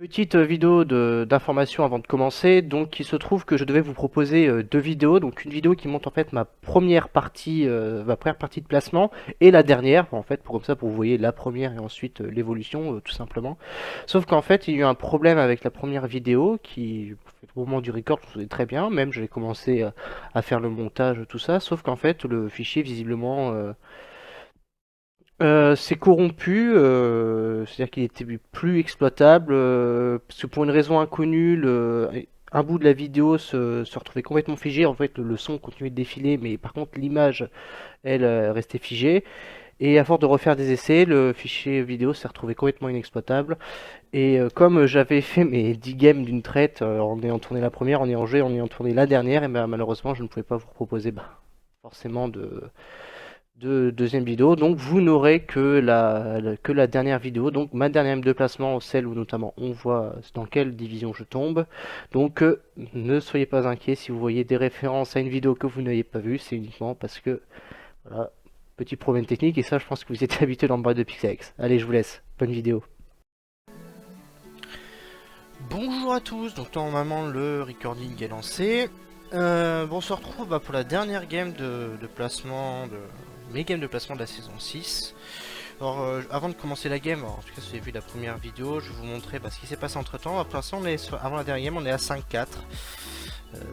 Petite vidéo d'information avant de commencer. Donc, il se trouve que je devais vous proposer deux vidéos. Donc, une vidéo qui montre en fait ma première partie de placement et la dernière. En fait, pour comme ça, pour vous voyez la première et ensuite l'évolution, tout simplement. Sauf qu'en fait, il y a eu un problème avec la première vidéo qui, au moment du record, je faisais très bien. Même, j'avais commencé à faire le montage, tout ça. Sauf qu'en fait, le fichier visiblement c'est corrompu, c'est-à-dire qu'il était plus exploitable, parce que pour une raison inconnue, un bout de la vidéo se retrouvait complètement figé. En fait, le son continuait de défiler, mais par contre, l'image, elle, restait figée. Et à force de refaire des essais, le fichier vidéo s'est retrouvé complètement inexploitable. Et comme j'avais fait mes 10 games d'une traite, en ayant tourné la première, en ayant joué, en ayant tourné la dernière, et ben, malheureusement, je ne pouvais pas vous proposer forcément de deuxième vidéo. Donc vous n'aurez que la dernière vidéo, donc ma dernière de placement, celle où notamment on voit dans quelle division je tombe. Donc ne soyez pas inquiets si vous voyez des références à une vidéo que vous n'avez pas vue, c'est uniquement parce que voilà, petit problème technique et ça je pense que vous êtes habitué dans le bras de Pixelx. Allez, je vous laisse, bonne vidéo. Bonjour à tous, donc normalement le recording est lancé. Bon, on se retrouve pour la dernière game de placement, mes games de placement de la saison 6. Alors, avant de commencer la game, alors, en tout cas si vous avez vu la première vidéo, je vais vous montrer ce qui s'est passé entre temps. Pour l'instant, avant la dernière game, on est à 5-4.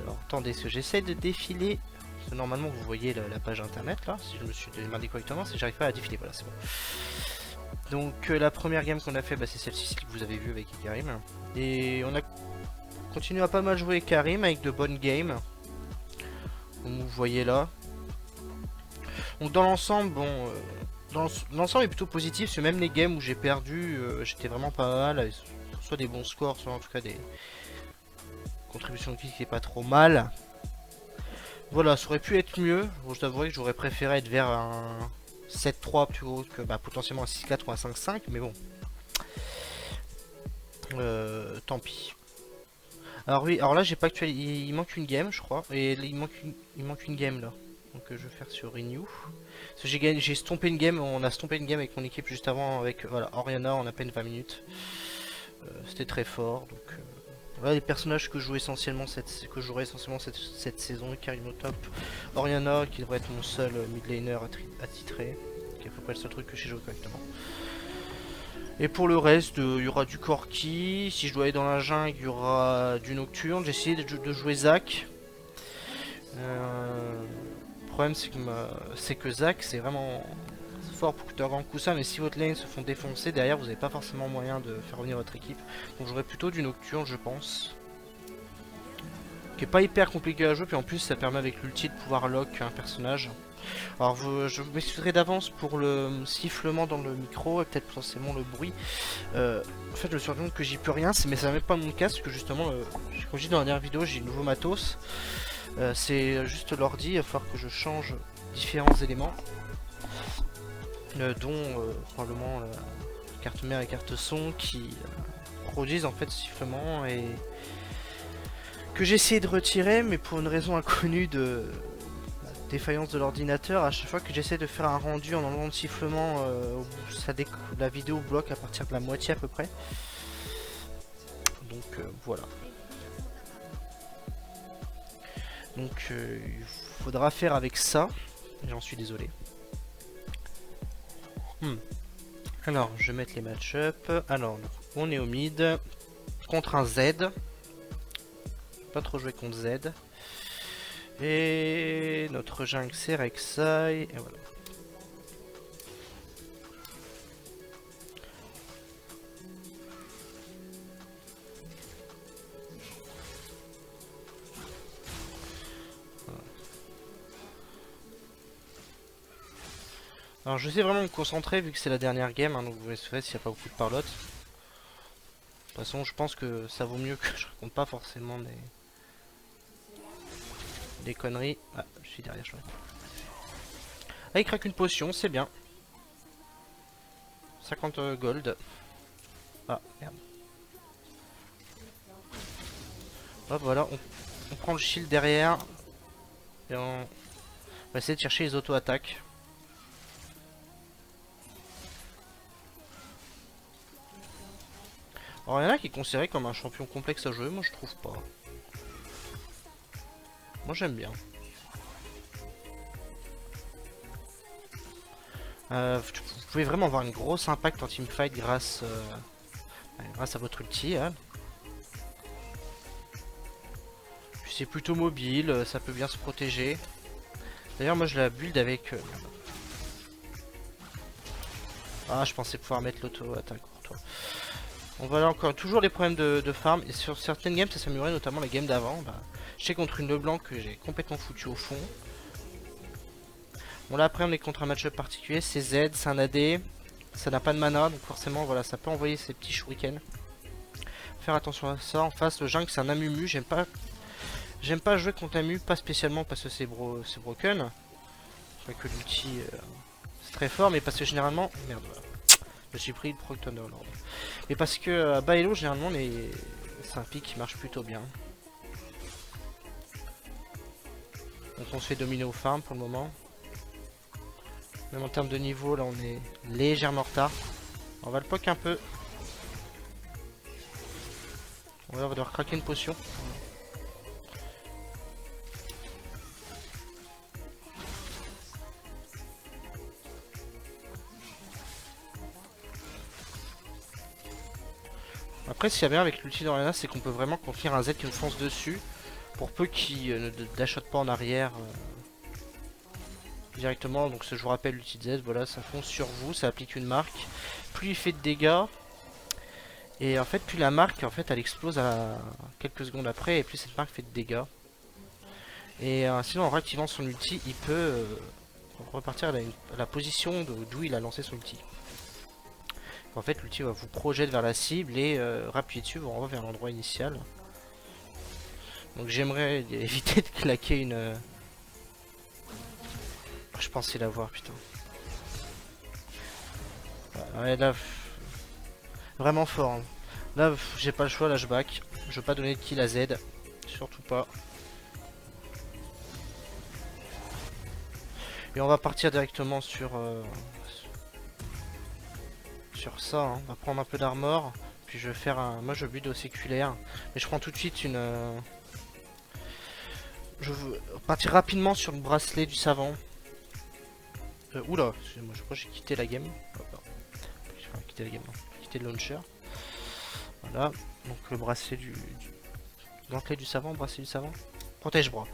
Alors, attendez, ce que j'essaie de défiler. Parce que normalement, vous voyez la page internet là, si je me suis démarré correctement, si j'arrive pas à défiler, voilà, c'est bon. Donc, la première game qu'on a fait, c'est celle-ci que vous avez vue avec Karim. Et on a continué à pas mal jouer Karim avec de bonnes games. Comme vous voyez là. Donc, dans l'ensemble, bon. L'ensemble est plutôt positif, parce que même les games où j'ai perdu, j'étais vraiment pas mal, soit des bons scores, soit en tout cas des contributions de kills qui étaient pas trop mal. Voilà, ça aurait pu être mieux, bon, je t'avouerai que j'aurais préféré être vers un 7-3 plus haut que potentiellement un 6-4 ou un 5-5, mais bon, tant pis. Alors oui, alors là j'ai pas actualisé, il manque une game je crois, et il manque une game là, donc je vais faire sur Renew. J'ai stompé une game, on a stompé une game avec mon équipe juste avant avec voilà, Oriana en à peine 20 minutes. C'était très fort, donc voilà les personnages que je joue essentiellement que je jouerai essentiellement cette saison, Karim au top, Oriana qui devrait être mon seul mid laner attitré, qui est à peu près le seul truc que j'ai joué correctement. Et pour le reste, il y aura du Corki. Si je dois aller dans la jungle, il y aura du Nocturne. J'ai essayé de jouer Zac. Le problème, c'est que Zac, c'est vraiment fort pour coûter un grand coup ça. Mais si votre lane se font défoncer, derrière, vous n'avez pas forcément moyen de faire revenir votre équipe. Donc j'aurais plutôt du Nocturne, je pense. Qui est pas hyper compliqué à jouer. Puis en plus, ça permet avec l'ulti de pouvoir lock un personnage. Alors je m'excuserai d'avance pour le sifflement dans le micro et peut-être potentiellement le bruit. En fait je me suis rendu compte que j'y peux rien, mais ça met pas mon casque que justement, comme je dis dans la dernière vidéo, j'ai le nouveau matos. C'est juste l'ordi, il va falloir que je change différents éléments. Dont probablement la carte mère et carte son qui produisent en fait ce sifflement et que j'ai essayé de retirer mais pour une raison inconnue de défaillance de l'ordinateur, à chaque fois que j'essaie de faire un rendu en enlevant le sifflement, la vidéo bloque à partir de la moitié à peu près. Donc voilà. Donc il faudra faire avec ça. J'en suis désolé. Alors je vais mettre les match-up. Alors on est au mid contre un Z. Pas trop jouer contre Z. Et notre jungle c'est Rek'Sai. Et voilà. Alors je sais vraiment me concentrer vu que c'est la dernière game, donc vous verrez s'il n'y a pas beaucoup de parlotte. De toute façon je pense que ça vaut mieux que je raconte pas forcément des conneries. Ah, je suis derrière, je vois. Ah, il craque une potion, c'est bien. 50 gold. Ah, merde. Hop, voilà, on prend le shield derrière. Et on va essayer de chercher les auto-attaques. Alors il y en a qui est considéré comme un champion complexe à jouer, moi je trouve pas. Moi j'aime bien. Vous pouvez vraiment avoir un gros impact en teamfight grâce à votre ulti. Hein. Puis c'est plutôt mobile, ça peut bien se protéger. D'ailleurs moi je la build avec... Ah je pensais pouvoir mettre l'auto-attaque pour toi. On va là encore toujours les problèmes de farm. Et sur certaines games ça s'améliorait, notamment la game d'avant. Bah, je sais contre une LeBlanc que j'ai complètement foutu au fond. Bon là après on est contre un match-up particulier, c'est Z, c'est un AD, ça n'a pas de mana donc forcément voilà ça peut envoyer ses petits shurikens. Faire attention à ça, en face le jungle c'est un Amumu, j'aime pas jouer contre Amu, pas spécialement parce que c'est broken. Je crois que l'ulti c'est très fort mais parce que généralement, merde voilà, je me suis pris le proc Thunderlord. Mais parce que à bas elo généralement c'est un pick qui marche plutôt bien. Donc on se fait dominer au farm pour le moment. Même en termes de niveau, là on est légèrement en retard. On va le poke un peu. On va devoir craquer une potion. Après, ce qu'il y a bien avec l'ulti d'Oriana, c'est qu'on peut vraiment contenir un Z qui nous fonce dessus. Pour peu qu'il ne dash pas en arrière directement. Donc, je vous rappelle, l'ulti de Z, voilà, ça fonce sur vous, ça applique une marque. Plus il fait de dégâts. Et en fait, plus la marque, en fait, elle explose à quelques secondes après. Et plus cette marque fait de dégâts. Et sinon, en réactivant son ulti, il peut repartir à la position d'où il a lancé son ulti. En fait, l'ulti va vous projeter vers la cible et appuyer dessus, vous renvoie vers l'endroit initial. Donc j'aimerais éviter de claquer une... Je pensais l'avoir, putain. Ouais, là... Vraiment fort. Hein. Là, j'ai pas le choix, là je back. Je veux pas donner de kill à Z. Surtout pas. Et on va partir directement sur ça. Hein. On va prendre un peu d'armor. Puis je vais faire un... Moi je build au séculaire. Mais je prends tout de suite une... Je veux partir rapidement sur le bracelet du savant. Oula, excusez-moi, je crois que j'ai quitté la game. Oh, j'ai quitté la game, non. J'ai quitté le launcher. Voilà, donc le bracelet du gantelet du savant, bracelet du savant. Protège-bras.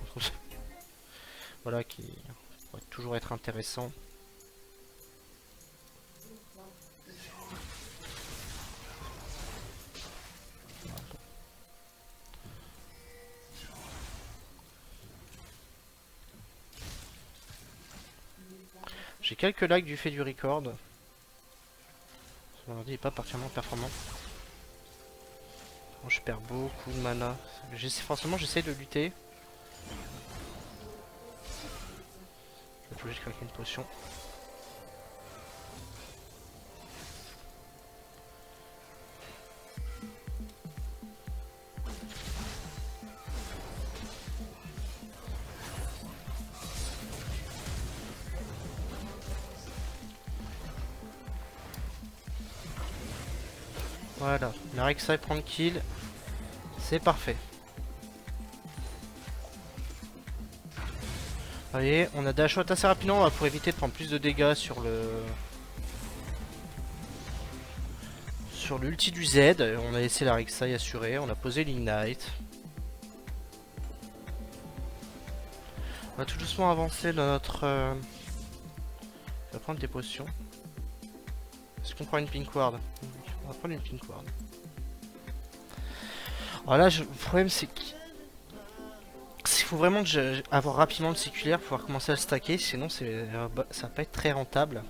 Voilà, qui va toujours être intéressant. J'ai quelques lags du fait du record. Mon ordi n'est pas particulièrement performant. Bon, je perds beaucoup de mana. Forcément, j'essaie de lutter. Je vais juste craquer une potion. Voilà, la Rek'Sai prend le kill. C'est parfait. Vous voyez, on a dash out assez rapidement pour éviter de prendre plus de dégâts sur l'ulti du Z. On a laissé la Rek'Sai assurée, on a posé l'Ignite. On va tout doucement avancer dans notre... On va prendre des potions. Est-ce qu'on prend une Pink Ward? On va prendre une Pink Ward. Alors là, le problème c'est qu'il faut vraiment avoir rapidement le séculaire pour pouvoir commencer à le stacker, sinon ça va pas être très rentable.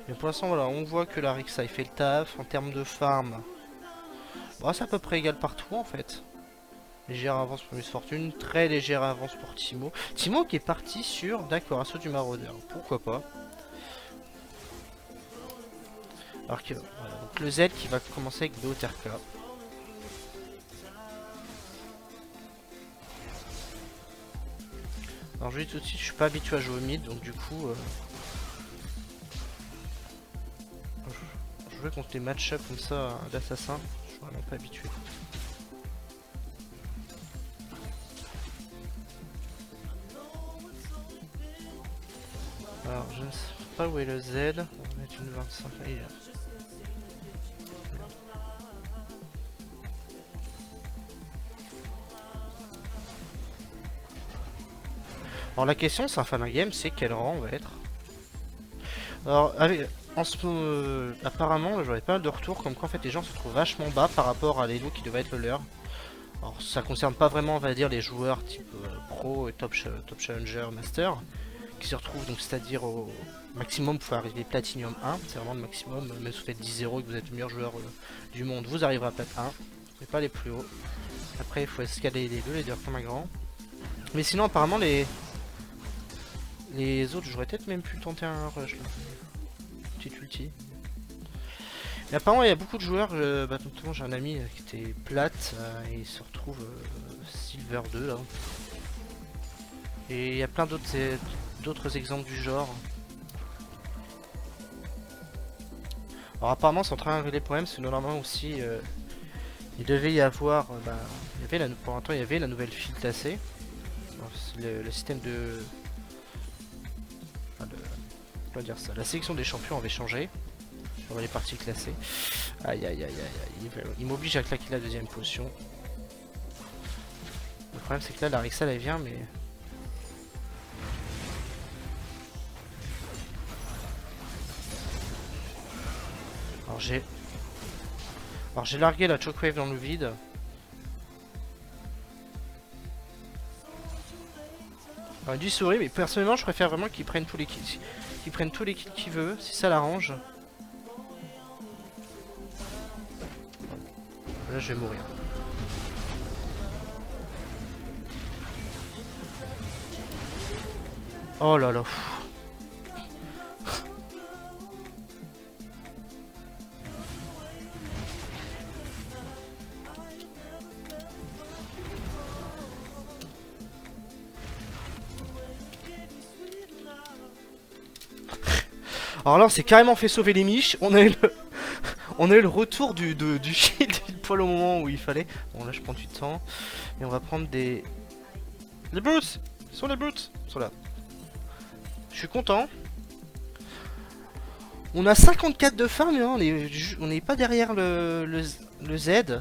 Mais pour l'instant, voilà, on voit que la Rek'Sai fait le taf. En termes de farm, bon, c'est à peu près égal partout en fait. Légère avance pour Miss Fortune, très légère avance pour Timo. Timo qui est parti sur, d'accord, assaut du maraudeur, pourquoi pas. Alors que voilà, donc le Z qui va commencer avec BOTRK. Alors je dis tout de suite, je suis pas habitué à jouer au mid, donc du coup je jouer contre des match-up comme ça d'assassins, je suis vraiment pas habitué. Alors je ne sais pas où est le Z, on va mettre une 25. Alors la question c'est un fan game, c'est quel rang on va être. Alors apparemment j'aurais pas mal de retours comme quoi en fait les gens se trouvent vachement bas par rapport à l'elo qui devait être le leur. Alors ça concerne pas vraiment on va dire les joueurs type pro et top challenger master qui se retrouvent donc c'est-à-dire au maximum pour arriver platinum 1, c'est vraiment le maximum, même si vous faites 10-0 et que vous êtes le meilleur joueur du monde, vous arriverez à plat 1, mais pas les plus hauts. Après il faut escalader les deux, les dire comme un grand. Mais sinon apparemment les autres j'aurais peut-être même pu tenter un rush là. Petite ulti. Mais apparemment il y a beaucoup de joueurs, notamment j'ai un ami qui était plate et il se retrouve Silver 2 là. Et il y a plein d'autres exemples du genre. Alors apparemment c'est en train de régler les problèmes, parce que normalement aussi il devait y avoir, pour l'instant il y avait la nouvelle file tassée. Le système de... Comment dire ça, la sélection des champions avait changé sur les parties classées. Aïe aïe aïe aïe, il m'oblige à claquer la deuxième potion. Le problème c'est que là la Rexal elle vient mais... Alors j'ai largué la Chockwave dans le vide. Alors, il dit souris mais personnellement je préfère vraiment qu'ils prennent tous les kills. Qu'ils prennent tous les kills qu'il veut, si ça l'arrange. Là je vais mourir. Oh là là. Alors là on s'est carrément fait sauver les miches. On a eu le retour du shield poil au moment où il fallait. Bon là je prends du temps. Et on va prendre des... Les boots. Ils sont les boots. Ils sont là. Je suis content. On a 54 de farm, mais on n'est pas derrière le Z.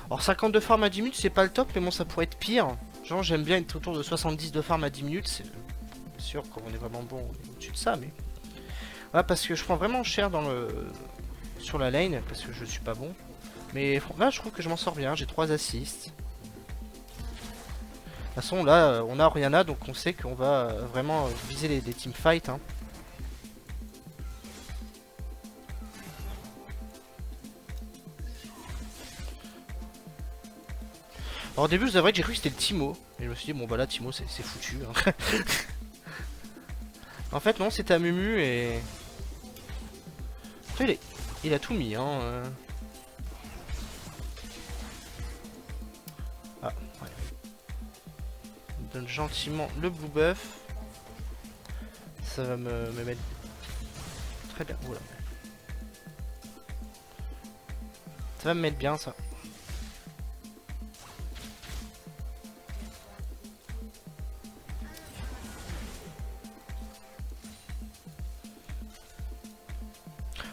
Alors 52 farm à 10 minutes c'est pas le top, mais bon ça pourrait être pire. Genre j'aime bien être autour de 70 de farm à 10 minutes. C'est sûr quand on est vraiment bon au-dessus de ça, mais... Voilà, parce que je prends vraiment cher sur la lane, parce que je suis pas bon. Mais là je trouve que je m'en sors bien, j'ai 3 assists. De toute façon là on a Orianna, donc on sait qu'on va vraiment viser les teamfights hein. Alors au début c'est vrai que j'ai cru que c'était le Timo. Et je me suis dit bon bah là Timo c'est foutu hein. En fait non c'était un Mumu et... Après, il a tout mis hein. Ah ouais. Il donne gentiment le blue buff. Ça va me mettre très bien. Oula. Ça va me mettre bien ça.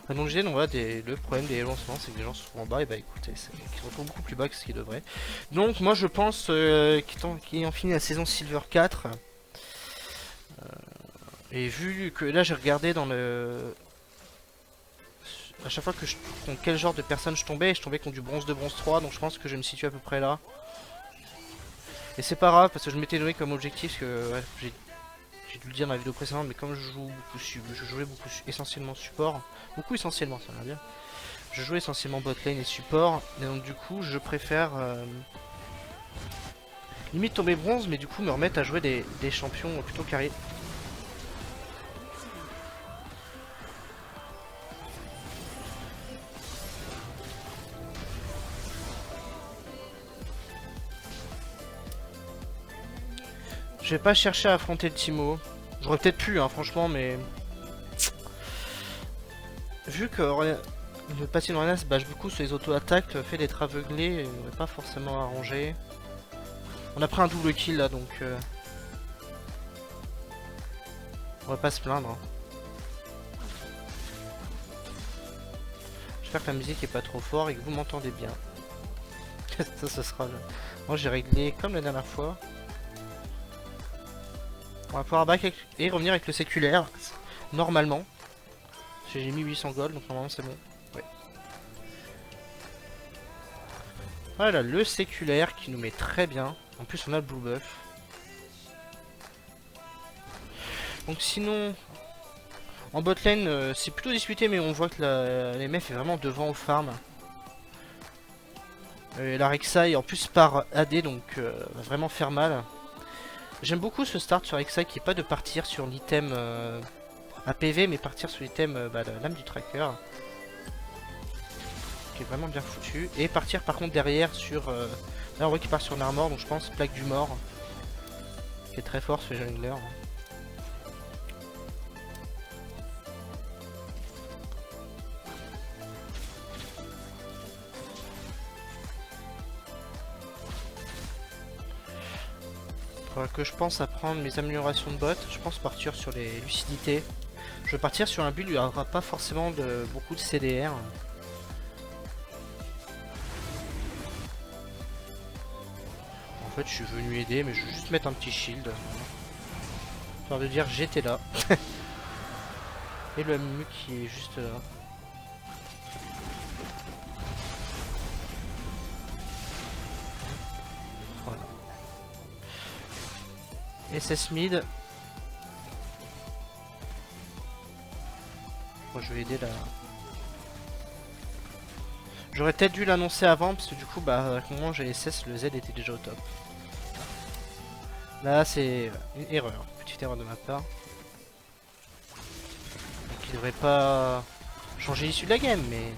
Donc je disais, donc voilà, le problème des lancements, c'est que les gens se trouvent en bas, et bah écoutez, qu'ils se retrouvent beaucoup plus bas que ce qu'ils devraient. Donc moi je pense qu'ils ont fini la saison Silver 4. Et vu que là j'ai regardé dans le... À chaque fois que contre quel genre de personnes je tombais contre du bronze 2, bronze 3, donc je pense que je me situe à peu près là. Et c'est pas grave, parce que je m'étais donné comme objectif, que ouais, j'ai dû le dire dans la vidéo précédente, mais comme je jouais beaucoup essentiellement support, essentiellement ça va bien. Je jouais essentiellement bot lane et support, et donc du coup je préfère limite tomber bronze, mais du coup me remettre à jouer des champions plutôt carrés. Je vais pas chercher à affronter le Timo. J'aurais peut-être pu, hein, franchement, mais... vu que le Paladin Arena se base beaucoup sur les auto-attaques, le fait d'être aveuglé n'est pas forcément arrangé. On a pris un double kill là, donc on va pas se plaindre. Hein. J'espère que la musique est pas trop fort et que vous m'entendez bien. Ça, ce sera le... Moi j'ai réglé comme la dernière fois. On va pouvoir back et revenir avec le séculaire. Normalement. J'ai mis 800 gold, donc normalement c'est bon. Ouais. Voilà, le séculaire qui nous met très bien. En plus on a le blue buff. Donc sinon... En bot lane, c'est plutôt disputé, mais on voit que la MF est vraiment devant au farm. La Rek'Sai en plus par AD, donc va vraiment faire mal. J'aime beaucoup ce start sur Rek'Sai qui est pas de partir sur l'item APV, mais partir sur l'item la lame du tracker. Qui est vraiment bien foutu. Et partir par contre derrière sur... là on voit qu'il part sur une armor, donc je pense plaque du mort. Qui est très fort ce jungler. Que je pense à prendre mes améliorations de bot, je pense partir sur les lucidités. Je vais partir sur un build où il n'y aura pas forcément beaucoup de CDR. En fait, je suis venu aider, mais je vais juste mettre un petit shield. Histoire de dire j'étais là. Et le MMU qui est juste là. SS mid. Moi je vais aider là. J'aurais peut-être dû l'annoncer avant parce que du coup bah à un moment j'ai SS, le Z était déjà au top. Là c'est une erreur, petite erreur de ma part. Donc il devrait pas changer l'issue de la game, mais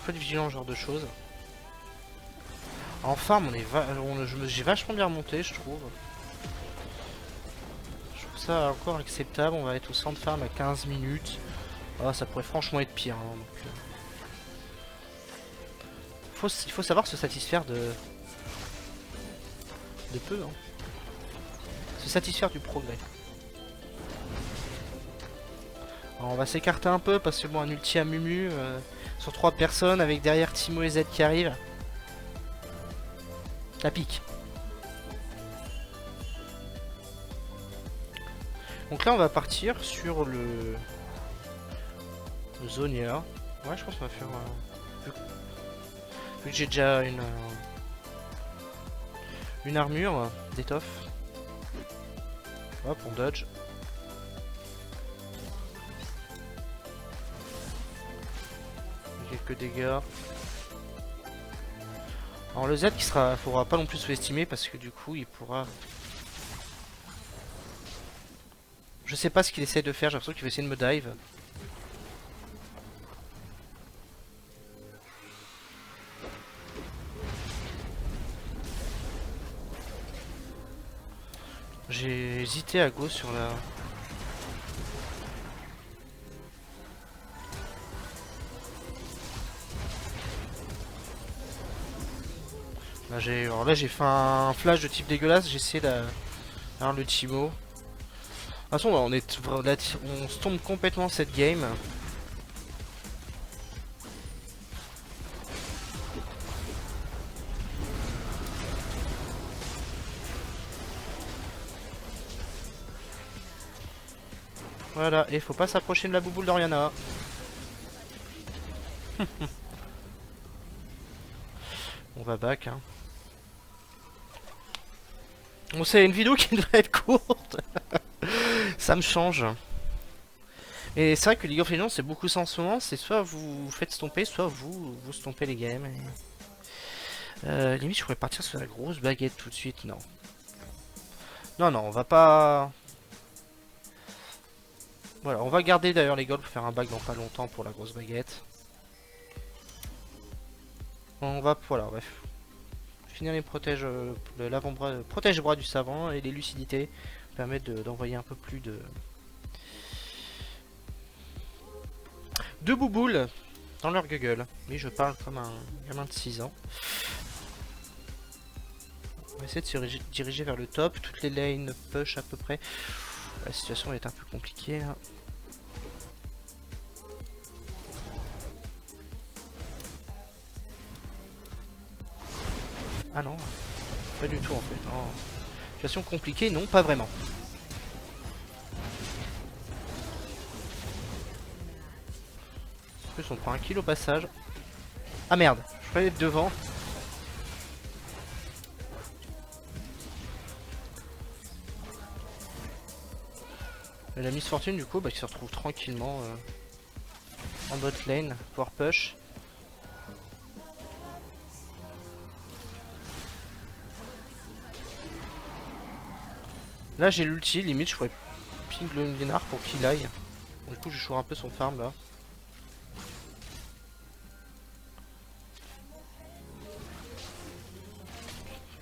faut être vigilant ce genre de choses. En farm j'ai vachement bien remonté je trouve. Ça encore acceptable, on va être au centre farm à 15 minutes. Ah, ça pourrait franchement être pire. Hein, donc, il faut savoir se satisfaire de peu. Hein. Se satisfaire du progrès. Alors, on va s'écarter un peu parce que bon, un ulti à Mumu sur 3 personnes avec derrière Timo et Z qui arrivent. Ça pique. Donc là on va partir sur le Zonia. Ouais je pense qu'on va faire... vu que j'ai déjà une armure d'étoffe. Hop on dodge. Quelques dégâts. Alors le Z qui sera... faudra pas non plus sous-estimer parce que du coup il pourra... Je sais pas ce qu'il essaie de faire, j'ai l'impression qu'il va essayer de me dive. J'ai hésité à go sur la... Alors là j'ai fait un flash de type dégueulasse, j'ai essayé d'avoir le Timo. De toute façon, on se tombe complètement cette game. Voilà, et faut pas s'approcher de la bouboule d'Oriana. On va back. Hein. Bon, c'est une vidéo qui devrait être courte. Ça me change. Et c'est vrai que League of Legends c'est beaucoup ça en ce moment, c'est soit vous faites stomper, soit vous stompez les games. Et... limite je pourrais partir sur la grosse baguette tout de suite, non. Non, on va pas... Voilà, on va garder d'ailleurs les golds pour faire un back dans pas longtemps pour la grosse baguette. On va, voilà, bref. Finir les protèges, l'avant-bras, protège-bras du savant et les lucidités permettent d'envoyer un peu plus de... Deux bouboules dans leur gueule. Oui, je parle comme un gamin de 6 ans. On va essayer de se diriger vers le top. Toutes les lanes push à peu près. La situation est un peu compliquée là. Ah non, pas du tout en fait. Oh. Situation compliquée, non, pas vraiment. En plus, on prend un kill au passage. Ah merde, je croyais être devant. Et la Miss Fortune du coup bah, qui se retrouve tranquillement en bot lane pour push. Là j'ai l'ulti, limite je pourrais ping le Lénard pour qu'il aille. Du coup je joue un peu son farm là.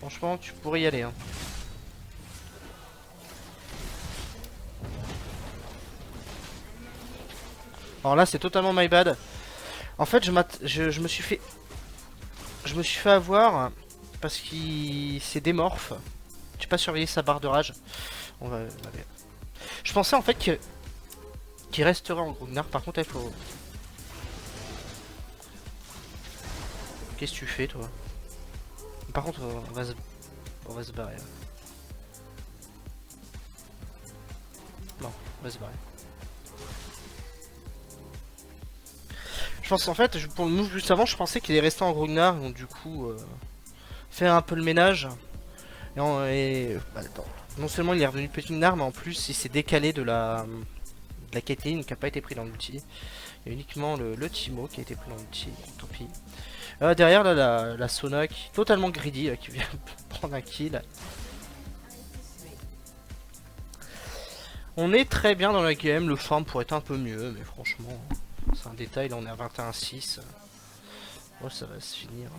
Franchement tu pourrais y aller hein. Alors là c'est totalement my bad. En fait je me suis fait avoir parce qu'il s'est démorphe. J'ai pas surveillé sa barre de rage. On va. Je pensais en fait qu'il resterait en Grognard. Par contre il faut. Qu'est-ce que tu fais toi? Par contre on va se barrer. Non, on va se barrer. Je pense en fait, pour le move juste avant, je pensais qu'il est resté en Grognard, donc du coup faire un peu le ménage. Bah, non seulement il est revenu petit Nard, mais en plus il s'est décalé de la Caitlyn qui n'a pas été pris dans l'ulti. Il y a uniquement le Timo qui a été pris dans l'ulti, tant pis. Derrière là, la Sona qui est totalement greedy, là, qui vient prendre un kill. On est très bien dans la game, le farm pourrait être un peu mieux, mais franchement, c'est un détail, là on est à 21-6. Oh, ça va se finir.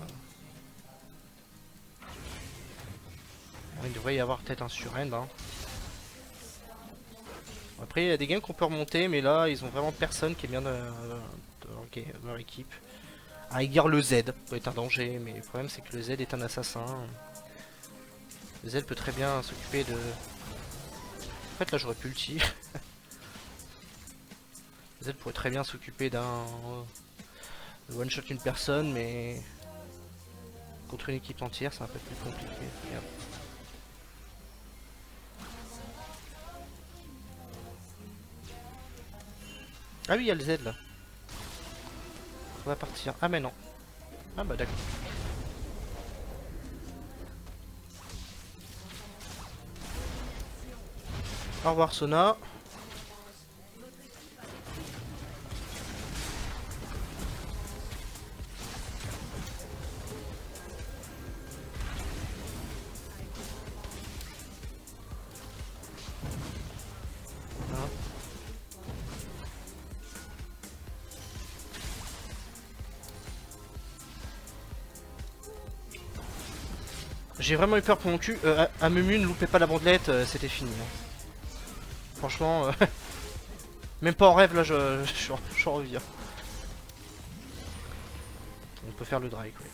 Il devrait y avoir peut-être un surrend. Hein. Après, il y a des games qu'on peut remonter, mais là, ils ont vraiment personne qui est bien dans leur équipe. À rigueur, le Z peut être un danger, mais le problème c'est que le Z est un assassin. Le Z peut très bien s'occuper de... En fait, là, j'aurais pu ulti. Le Z pourrait très bien s'occuper d'un... one-shot une personne, mais... Contre une équipe entière, c'est un peu plus compliqué. Merde. Ah oui, il y a le Z là. On va partir. Ah mais non. Ah bah d'accord. Au revoir Sona. J'ai vraiment eu peur pour mon cul. Amumu, ne loupez pas la bandelette, c'était fini. Hein. Franchement, même pas en rêve là, je reviens. On peut faire le Drake, oui.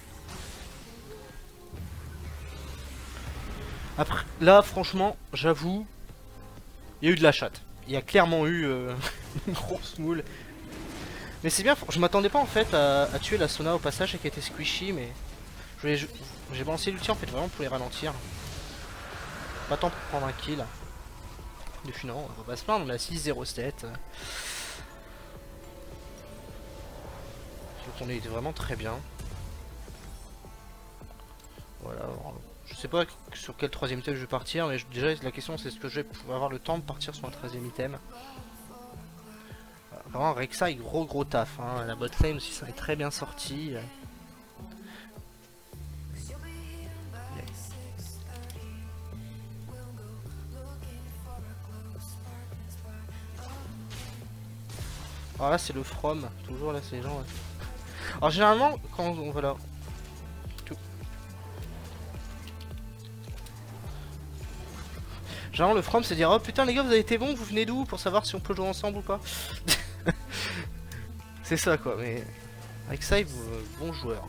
Après, là, franchement, j'avoue, il y a eu de la chatte. Il y a clairement eu une grosse moule. Mais c'est bien, je m'attendais pas en fait à tuer la Sona au passage et qui était squishy, mais j'ai balancé l'ulti en fait vraiment pour les ralentir. Pas tant pour prendre un kill. Depuis non, on va pas se plaindre, on a 6-0-7. Donc on est vraiment très bien. Voilà, alors, je sais pas sur quel troisième item je vais partir, mais déjà la question c'est est-ce que je vais pouvoir avoir le temps de partir sur un 13ème item. Vraiment Rexa est gros taf, hein. La botlane aussi ça est très bien sorti. Alors là c'est le From, toujours là c'est les gens. Ouais. Alors généralement quand on va là. Généralement le From c'est dire oh putain les gars vous avez été bons, vous venez d'où pour savoir si on peut jouer ensemble ou pas. C'est ça quoi, mais avec ça, bon joueur.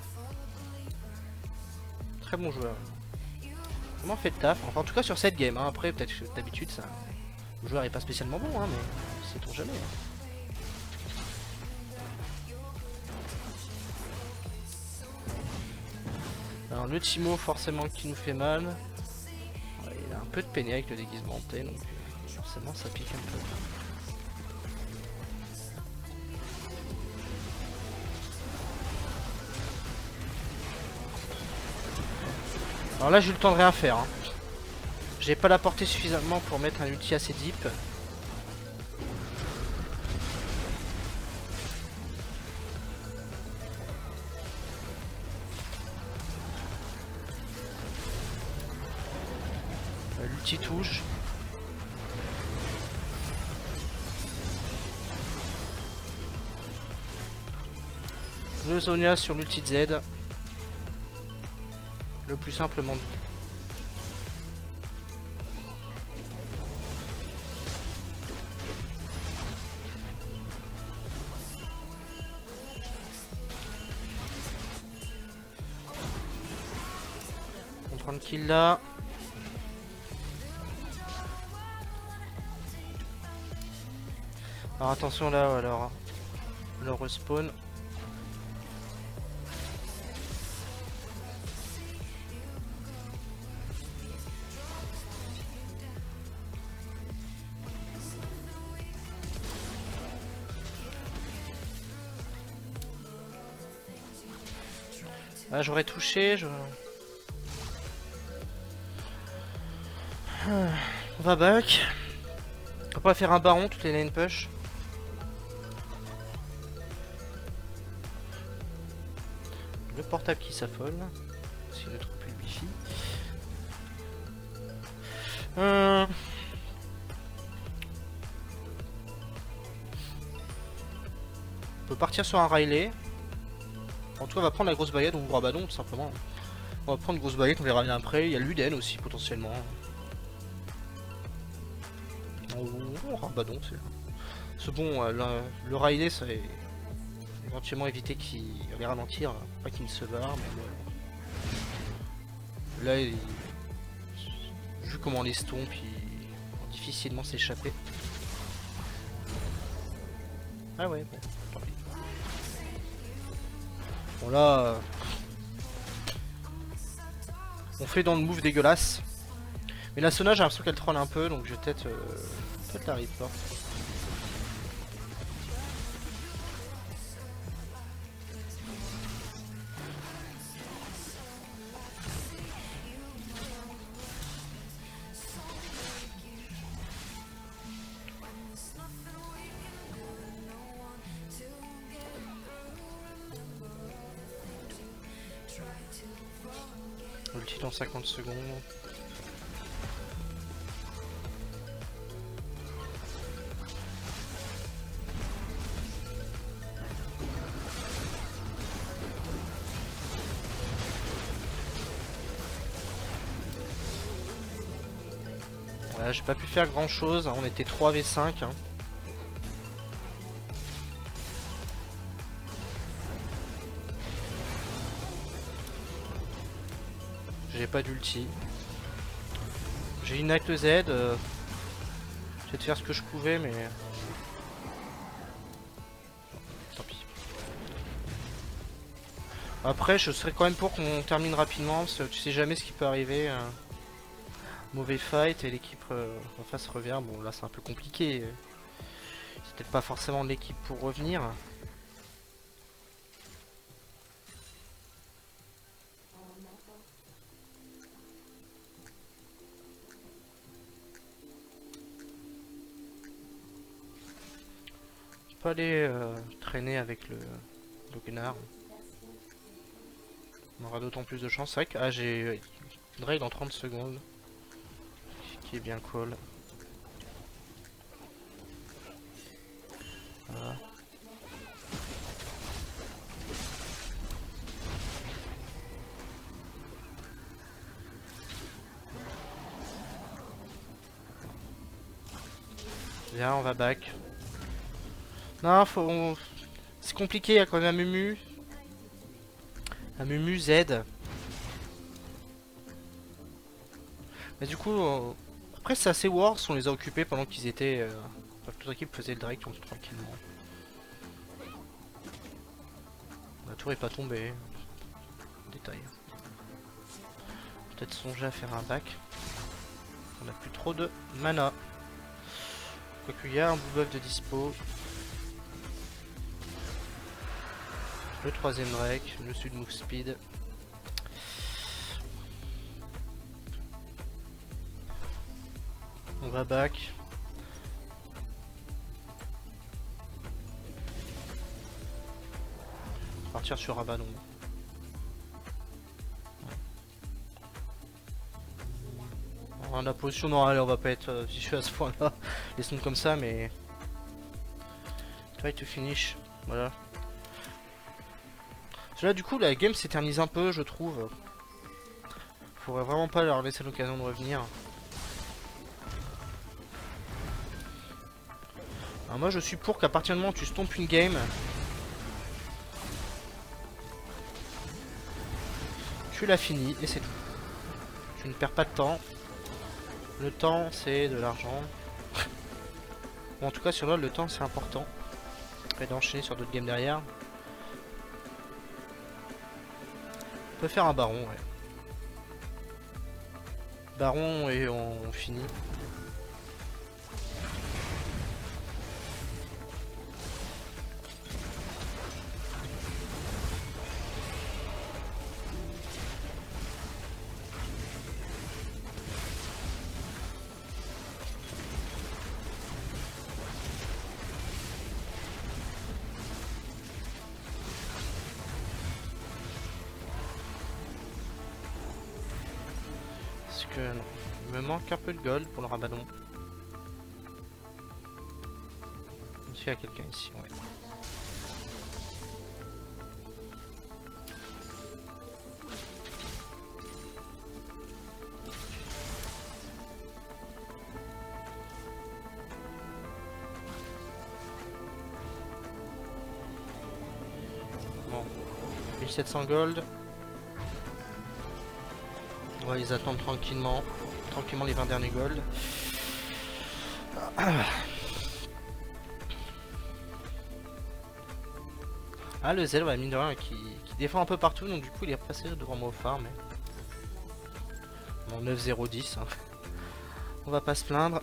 Très bon joueur. Vraiment fait le taf, enfin en tout cas sur cette game, hein. Après peut-être que d'habitude ça... le joueur est pas spécialement bon, hein, mais sait-on jamais. Hein. Alors le Timo forcément qui nous fait mal. Ouais, il a un peu de peine avec le déguisement en T, donc forcément ça pique un peu. Alors là j'ai eu le temps de rien faire. Hein. J'ai pas la portée suffisamment pour mettre un ulti assez deep. L'ulti touche. Le Zonia sur l'ulti Z. Le plus simplement. On prend le kill là. Alors attention là, alors le respawn. Ah, j'aurais touché, on va back. On va faire un baron, toutes les lane push. Le portable qui s'affole. S'il ne trouve plus le wifi. On peut partir sur un Riley. En tout cas, on va prendre la grosse baguette ou le Rabadon tout simplement. On va prendre une grosse baguette, on verra bien après. Il y a l'Uden aussi potentiellement. Oh, Rabadon, c'est bon. Le Riley, ça va éventuellement éviter qu'il les ralentir. Pas qu'il ne se barre, mais là, vu comment on les stomp, il va difficilement s'échapper. Ah ouais, bon, tant pis. Bon là, on fait dans le move dégueulasse. Mais la Sona, j'ai l'impression qu'elle troll un peu, donc je vais peut-être la report. Ulti dans 50 secondes. Voilà, j'ai pas pu faire grand chose, on était 3v5. Hein. J'ai pas d'ulti. J'ai une acte Z. J'ai de faire ce que je pouvais, mais tant pis. Après, je serais quand même pour qu'on termine rapidement, parce que tu sais jamais ce qui peut arriver. Mauvais fight et l'équipe en face revient. Bon, là c'est un peu compliqué. C'est peut-être pas forcément l'équipe pour revenir. Je peux aller traîner avec le Gunnar. On aura d'autant plus de chance. C'est vrai que j'ai Drake dans 30 secondes. Qui est bien cool. Voilà. Bien, on va back. Non, C'est compliqué, il y a quand même un Mumu. Un Mumu Z. Mais du coup, après c'est assez Wars, on les a occupés pendant qu'ils étaient... toute l'équipe faisait le direct tranquillement. La tour est pas tombée. Détail. Peut-être songer à faire un bac. On a plus trop de mana. Quoique il y a un buff de dispo. Le troisième break, le sud move speed. On va back. Partir sur Abaddon. La position, non, allez, on va pas être vicieux à ce point là. Laissons comme ça, mais. Try to finish. Voilà. Là, du coup, la game s'éternise un peu, je trouve. Faudrait vraiment pas leur laisser l'occasion de revenir. Alors moi, je suis pour qu'à partir du moment où tu stompes une game, tu la finis et c'est tout. Tu ne perds pas de temps. Le temps, c'est de l'argent. Bon, en tout cas, sur LoL, le temps, c'est important. Et d'enchaîner sur d'autres games derrière. On peut faire un baron, ouais. Baron et on finit. Parce que non, il me manque un peu de gold pour le Rabadon. Est-ce qu'il y a quelqu'un ici? Ouais. Bon, 1700 gold. On va les attendre tranquillement. Tranquillement les 20 derniers gold. Ah, le Zell, ouais, mine de rien, qui défend un peu partout, donc du coup il est repassé devant moi au phare, mais... Bon, 9-0-10, hein. On va pas se plaindre.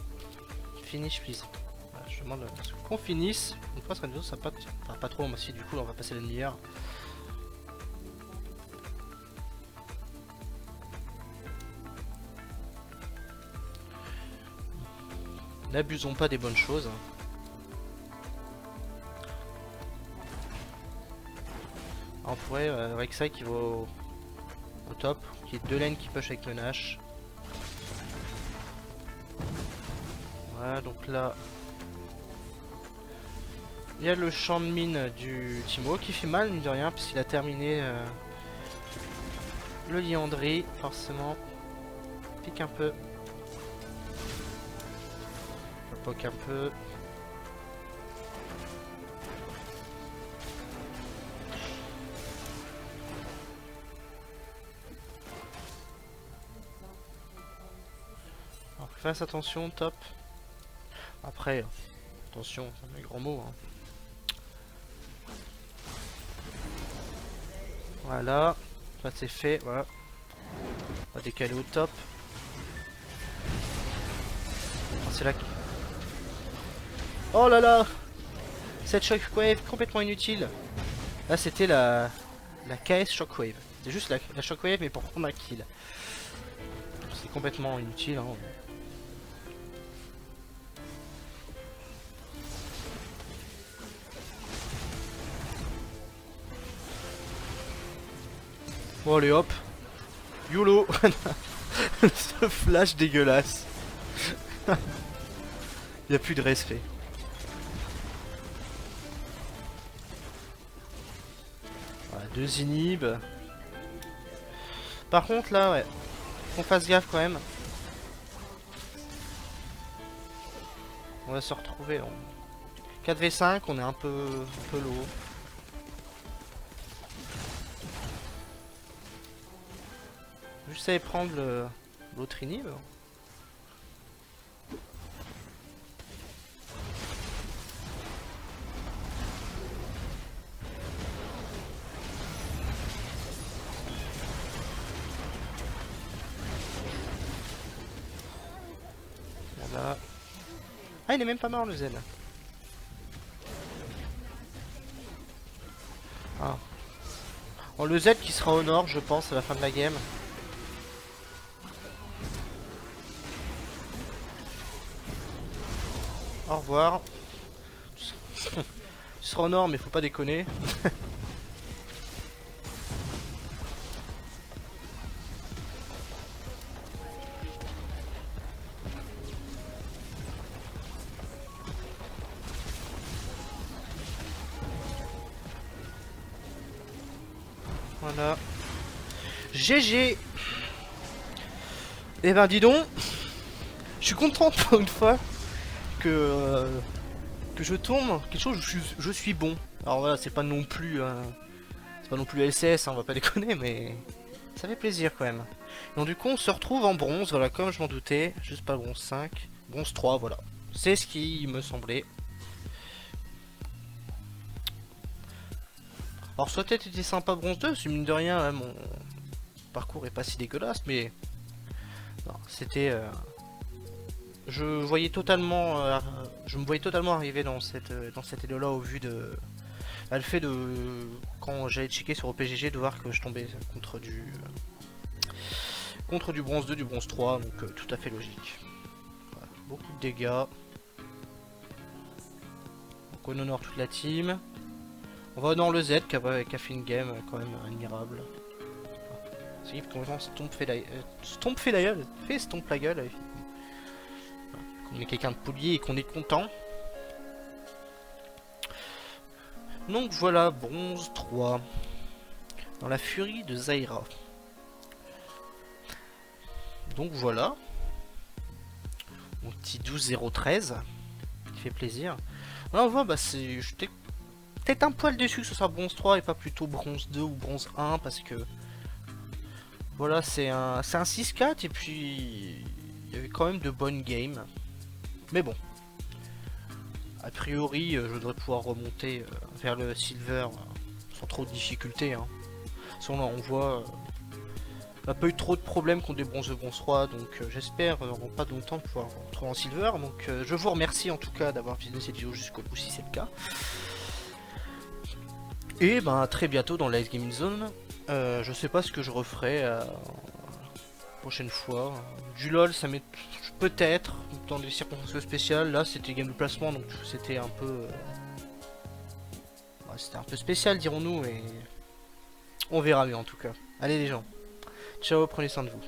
Finish, please. Voilà, je demande qu'on finisse. Une fois, ce serait ça pas... Enfin, pas trop, moi aussi, du coup, on va passer la demi-heure. N'abusons pas des bonnes choses. On pourrait Rek'Sai qui va au top, qui est 2 lanes qui push avec le Nash. Voilà, donc là il y a le champ de mine du Timo qui fait mal, mine de rien, puisqu'il a terminé le Liandry, forcément. Pique un peu. Je poke un peu. Alors, fasse attention, top. Après, attention, c'est un grand mot. Hein. Voilà, ça c'est fait, voilà. On va décaler au top. Oh, c'est là que... Oh là là! Cette shockwave complètement inutile. Là c'était la KS shockwave. C'est juste la shockwave mais pour prendre un kill. C'est complètement inutile. Hein. Bon allez hop. YOLO. Ce flash dégueulasse. Il n'y a plus de respect. Voilà, 2 inhibs. Par contre là ouais. Qu'on fasse gaffe quand même. On va se retrouver en 4v5, on est un peu low. je savais prendre l'autre inhib. Voilà. Ah, il est même pas mort le Z. Ah. Bon, le Z qui sera au nord, je pense, à la fin de la game. Au revoir. Tu seras au nord, mais faut pas déconner. Voilà. GG. Eh ben dis donc, je suis content pour une fois que je tombe quelque chose où je suis bon. Alors voilà, c'est pas non plus LCS, hein, on va pas déconner, mais ça fait plaisir quand même. Donc du coup, on se retrouve en bronze, voilà, comme je m'en doutais, juste pas bronze 5, bronze 3, voilà. C'est ce qui me semblait. Alors soit peut-être était sympa bronze 2, c'est mine de rien, hein, mon parcours est pas si dégueulasse, mais non, c'était je me voyais totalement arriver dans cette élo là au vu de le fait de quand j'allais checker sur OPGG de voir que je tombais contre du bronze 2, du bronze 3, donc tout à fait logique. Voilà, beaucoup de dégâts. Donc on honore toute la team. On va honorer le Z qui a fait une game quand même admirable. C'est complètement stomp la gueule. On est quelqu'un de poli et qu'on est content. Donc voilà, bronze 3. Dans la furie de Zyra. Donc voilà. Mon petit 12-0-13. Qui fait plaisir. Là on voit, bah c'est. J'étais peut-être un poil déçu que ce soit bronze 3 et pas plutôt bronze 2 ou bronze 1 parce que. Voilà, c'est un 6-4 et puis. Il y avait quand même de bonnes games. Mais bon. A priori, je devrais pouvoir remonter vers le silver sans trop de difficultés. Hein. Là, on voit, on n'a pas eu trop de problèmes contre des bronzes 3, donc j'espère en pas longtemps pouvoir retrouver en silver. Donc je vous remercie en tout cas d'avoir visionné cette vidéo jusqu'au bout si c'est le cas. Et ben à très bientôt dans l'Ice Gaming Zone. Je sais pas ce que je referai prochaine fois. Du LOL, ça m'est peut-être dans des circonstances spéciales. Là, c'était game de placement, donc c'était un peu, c'était un peu spécial, dirons-nous, et on verra bien en tout cas. Allez les gens, ciao, prenez soin de vous.